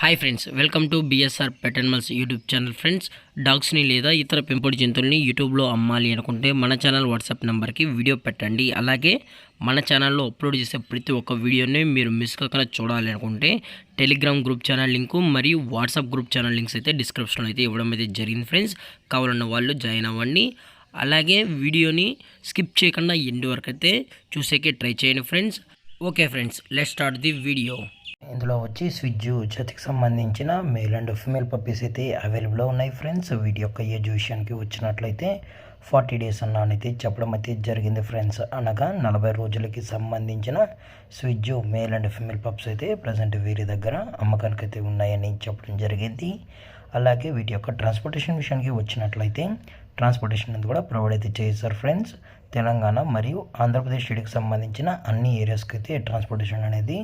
Hi friends, welcome to BSR pet animals YouTube channel. Friends, డాగ్స్ని లేదా ఇతర పెంపుడు జంతువుల్ని యూట్యూబ్లో అమ్మాలి అనుకుంటే మన ఛానల్ వాట్సాప్ నెంబర్కి వీడియో పెట్టండి. అలాగే మన ఛానల్లో అప్లోడ్ చేసే ప్రతి ఒక్క వీడియోని మీరు మిస్ కాకుండా చూడాలి అనుకుంటే టెలిగ్రామ్ గ్రూప్ ఛానల్ లింకు మరియు వాట్సాప్ గ్రూప్ ఛానల్ లింక్స్ అయితే డిస్క్రిప్షన్లో అయితే ఇవ్వడం అయితే జరిగింది. ఫ్రెండ్స్, కావాలన్న వాళ్ళు జాయిన్ అవ్వండి. అలాగే వీడియోని స్కిప్ చేయకుండా ఎండ్ వరకు అయితే చూసేకే ట్రై చేయండి friends. Okay friends, let's start the video. ఇందులో వచ్చి స్విజ్జు జతికి సంబంధించిన మేల్ అండ్ ఫిమేల్ పప్పీస్ అయితే అవైలబుల్లో ఉన్నాయి ఫ్రెండ్స్. వీటి యొక్క ఏజ్ విషయానికి వచ్చినట్లయితే 40 డేస్ అన్నైతే చెప్పడం అయితే జరిగింది ఫ్రెండ్స్. అనగా 40 రోజులకి సంబంధించిన స్విజ్జు మేల్ అండ్ ఫిమేల్ పప్స్ అయితే ప్రజెంట్ వీరి దగ్గర అమ్మకానికి అయితే ఉన్నాయని చెప్పడం జరిగింది. అలాగే వీటి యొక్క ట్రాన్స్పోర్టేషన్ విషయానికి వచ్చినట్లయితే ట్రాన్స్పోర్టేషన్ అనేది కూడా ప్రొవైడ్ అయితే చేస్తారు ఫ్రెండ్స్. తెలంగాణ మరియు ఆంధ్రప్రదేశ్ స్టేట్కి సంబంధించిన అన్ని ఏరియాస్కి అయితే ట్రాన్స్పోర్టేషన్ అనేది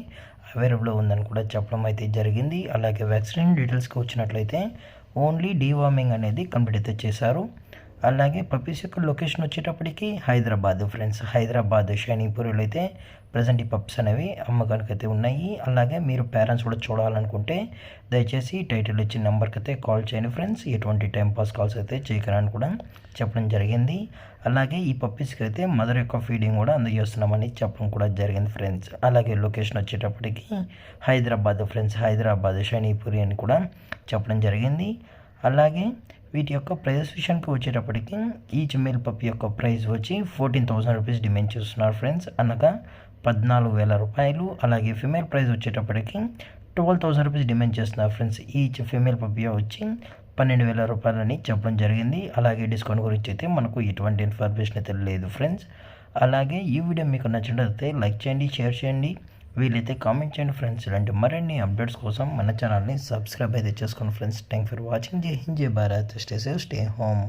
అవైలబుల్లో ఉందని కూడా చెప్పడం అయితే జరిగింది. అలాగే వ్యాక్సిన్ డీటెయిల్స్కి వచ్చినట్లయితే ఓన్లీ డీవార్మింగ్ అనేది కంప్లీట్ అయితే చేశారు. అలాగే పప్పీస్ యొక్క లొకేషన్ వచ్చేటప్పటికి హైదరాబాద్ ఫ్రెండ్స్. హైదరాబాద్ షైనీపూర్లో అయితే ప్రజెంట్ ఈ పప్స్ అనేవి అమ్మకానికి అయితే ఉన్నాయి. అలాగే మీరు పేరెంట్స్ కూడా చూడాలనుకుంటే దయచేసి టైటిల్ ఇచ్చిన నెంబర్కి అయితే కాల్ చేయండి ఫ్రెండ్స్. ఎటువంటి టైంపాస్ కాల్స్ అయితే చేయకరని కూడా చెప్పడం జరిగింది. అలాగే ఈ పప్పీస్కి అయితే మదర్ యొక్క ఫీడింగ్ కూడా అందజేస్తున్నామని చెప్పడం కూడా జరిగింది ఫ్రెండ్స్. అలాగే లొకేషన్ వచ్చేటప్పటికి హైదరాబాద్ ఫ్రెండ్స్. హైదరాబాద్ షైనీపూరి అని కూడా చెప్పడం జరిగింది. అలాగే వీటి యొక్క ప్రైస్ విషయానికి వచ్చేటప్పటికి ఈచ్ మేల్ పప్పి యొక్క ప్రైస్ వచ్చి 14,000 రూపీస్ డిమాండ్ చేస్తున్నారు ఫ్రెండ్స్, అనగా 14,000 రూపాయలు. అలాగే ఫిమేల్ ప్రైస్ వచ్చేటప్పటికి 12,000 రూపీస్ డిమాండ్ చేస్తున్నారు ఫ్రెండ్స్. ఈచ్ ఫిమేల్ పప్పి వచ్చి 12,000 రూపాయలని చెప్పడం జరిగింది. అలాగే డిస్కౌంట్ గురించి అయితే మనకు ఎటువంటి ఇన్ఫర్మేషన్ అయితే లేదు ఫ్రెండ్స్. అలాగే ఈ వీడియో మీకు నచ్చినట్లయితే లైక్ చేయండి, షేర్ చేయండి, వీలైతే కామెంట్ చేయండి ఫ్రెండ్స్. ఇలాంటి మరిన్ని అప్డేట్స్ కోసం మన ఛానల్ని సబ్స్క్రైబ్ అయితే చేసుకోండి ఫ్రెండ్స్. Thank for watching. జై హింద్, జై Bharat, stay safe, stay home.